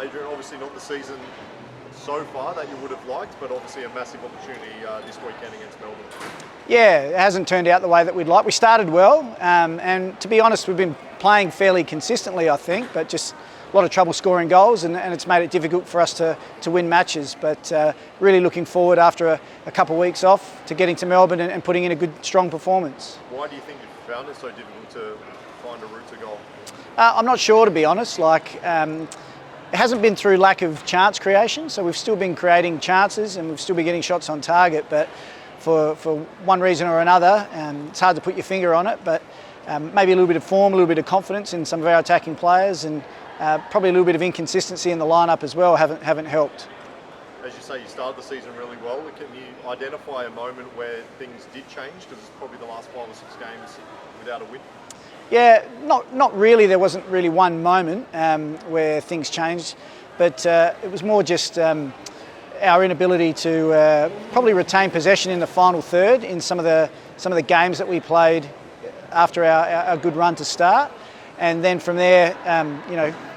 Adrian, obviously not the season so far that you would have liked, but obviously a massive opportunity this weekend against Melbourne. Yeah, it hasn't turned out the way that we'd like. We started well, and to be honest, we've been playing fairly consistently, I think, but just a lot of trouble scoring goals, and it's made it difficult for us to win matches. But really looking forward after a couple of weeks off to getting to Melbourne and putting in a good, strong performance. Why do you think you found it so difficult to find a route to goal? I'm not sure, to be honest. It hasn't been through lack of chance creation, so we've still been creating chances and we've still been getting shots on target, but for one reason or another, it's hard to put your finger on it, but maybe a little bit of form, a little bit of confidence in some of our attacking players, and probably a little bit of inconsistency in the lineup as well haven't helped. As you say, you started the season really well. Can you identify a moment where things did change? Because it's probably the last 5 or 6 games without a win. Yeah, not really. There wasn't really one moment where things changed, but it was more just our inability to probably retain possession in the final third in some of the games that we played after our good run to start, and then from there,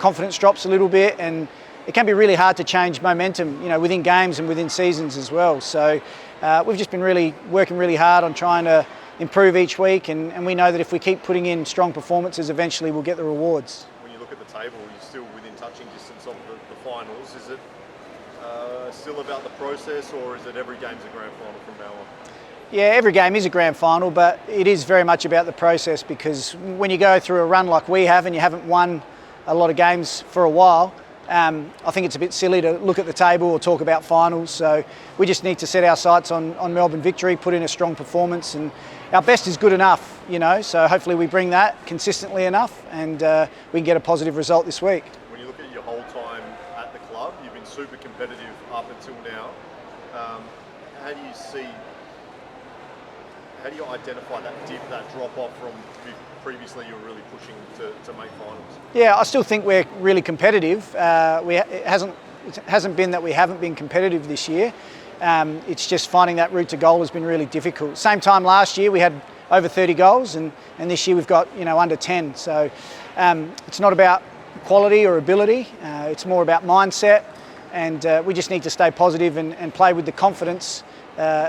confidence drops a little bit, and it can be really hard to change momentum, within games and within seasons as well. So we've just been working really hard on trying to improve each week, and we know that if we keep putting in strong performances, eventually we'll get the rewards. When you look at the table, you're still within touching distance of the finals. Is it still about the process, or is it every game's a grand final from now on? Yeah, every game is a grand final, but it is very much about the process, because when you go through a run like we have and you haven't won a lot of games for a while, I think it's a bit silly to look at the table or talk about finals. So we just need to set our sights on Melbourne Victory, put in a strong performance, and our best is good enough, so hopefully we bring that consistently enough, and we can get a positive result this week. When you look at your whole time at the club, you've been super competitive up until now. How do you identify that dip, that drop off from previously you were really pushing to make finals? Yeah, I still think we're really competitive. It hasn't been that we haven't been competitive this year. It's just finding that route to goal has been really difficult. Same time last year we had over 30 goals, and this year we've got under 10. So it's not about quality or ability. It's more about mindset, and we just need to stay positive and play with the confidence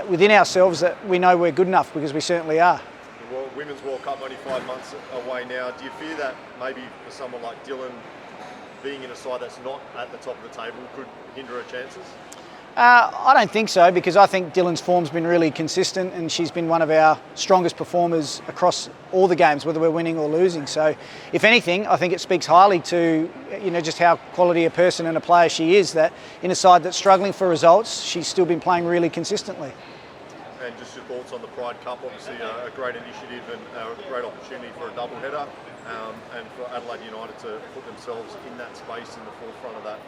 within ourselves that we know we're good enough, because we certainly are. The Women's World Cup only 5 months away now. Do you fear that maybe for someone like Dylan, being in a side that's not at the top of the table could hinder her chances? I don't think so, because I think Dylan's form's been really consistent, and she's been one of our strongest performers across all the games, whether we're winning or losing. So if anything, I think it speaks highly to just how quality a person and a player she is, that in a side that's struggling for results, she's still been playing really consistently. And just your thoughts on the Pride Cup, obviously a great initiative and a great opportunity for a doubleheader, and for Adelaide United to put themselves in that space, in the forefront of that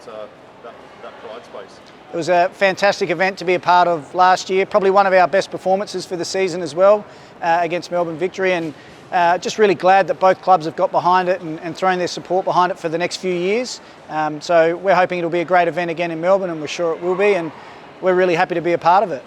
Pride space. It was a fantastic event to be a part of last year, probably one of our best performances for the season as well, against Melbourne Victory, and just really glad that both clubs have got behind it and thrown their support behind it for the next few years. So we're hoping it'll be a great event again in Melbourne, and we're sure it will be, and we're really happy to be a part of it.